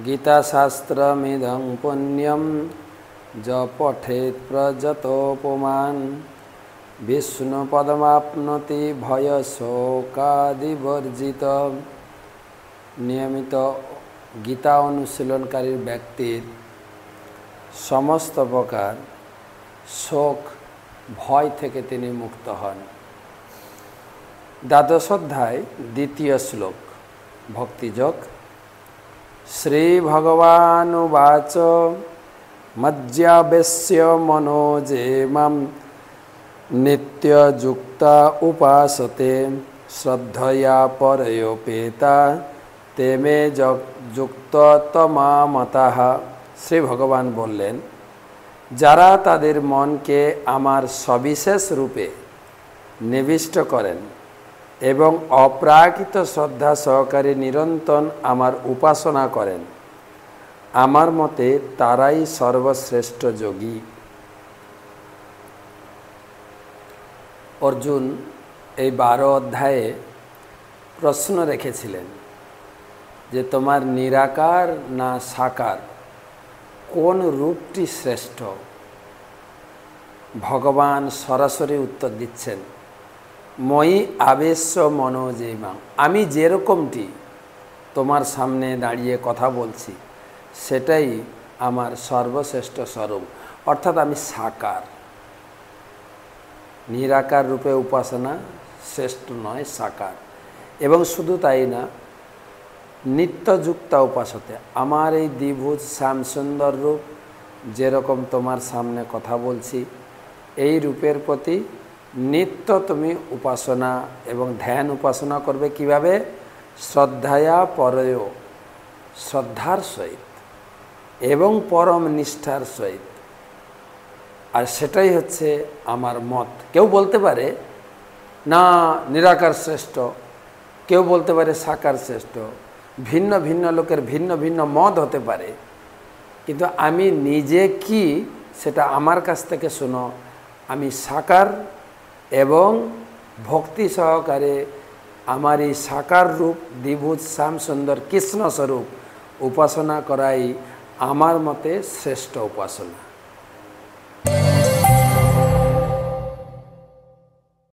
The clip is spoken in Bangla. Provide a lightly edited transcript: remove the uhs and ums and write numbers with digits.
गीताशास्त्रमिदं पुण्यं ज पठेत् प्रजतोपमान् विष्णुपदमाप्नोति भयशोकादिवर्जित। नियमित गीता अनुशीलनकारी व्यक्तिर समस्त प्रकार शोक भय थेके तिनि मुक्त हन। द्वादश अध्याय द्वितीय श्लोक भक्तियोग। श्री भगवानुवाच मज्जावेश्य मनोजे मां नित्ययुक्ता उपासते श्रद्धया परयोपेता ते मे युक्ततमामताः। श्री भगवान बोलें, যারা তাদের মনকে আমার সবিশেষ রূপে নিবিষ্ট করেন এবং অপ্রাকৃত শ্রদ্ধা সহকারে নিরন্তর আমার উপাসনা করেন, আমার মতে তারাই সর্বশ্রেষ্ঠ যোগী। অর্জুন এই 12 অধ্যায়ে প্রশ্ন রেখেছিলেন যে তোমার নিরাকার না সাকার কোন রূপটি শ্রেষ্ঠ। ভগবান সরাসরি উত্তর দিচ্ছেন, মই আবেশ্য মনোজেমাং, আমি যেরকমটি তোমার সামনে দাঁড়িয়ে কথা বলছি সেটাই আমার সর্বশ্রেষ্ঠ স্বরূপ, অর্থাৎ আমি সাকার। নিরাকার রূপে উপাসনা শ্রেষ্ঠ নয়, সাকার। এবং শুধু তাই না, নিত্যযুক্তা উপাসতে, আমার এই দ্বিভুজ শ্যাম সুন্দর রূপ যেরকম তোমার সামনে কথা বলছি এই রূপের প্রতি নিত্য তুমি উপাসনা এবং ধ্যান উপাসনা করবে। কিভাবে? শ্রদ্ধায়া পরয়, শ্রদ্ধার সহিত এবং পরম নিষ্ঠার সহিত। আর সেটাই হচ্ছে আমার মত। কেউ বলতে পারে না নিরাকার শ্রেষ্ঠ, কেউ বলতে পারে সাকার শ্রেষ্ঠ, ভিন্ন ভিন্ন লোকের ভিন্ন ভিন্ন মত হতে পারে, কিন্তু আমি নিজে কি সেটা আমার কাছ থেকে শোনো। আমি সাকার এবং ভক্তি সহকারে আমার এই সাকার রূপ দ্বিভুজ শ্যাম সুন্দর কৃষ্ণ স্বরূপ উপাসনা করাই আমার মতে শ্রেষ্ঠ উপাসনা।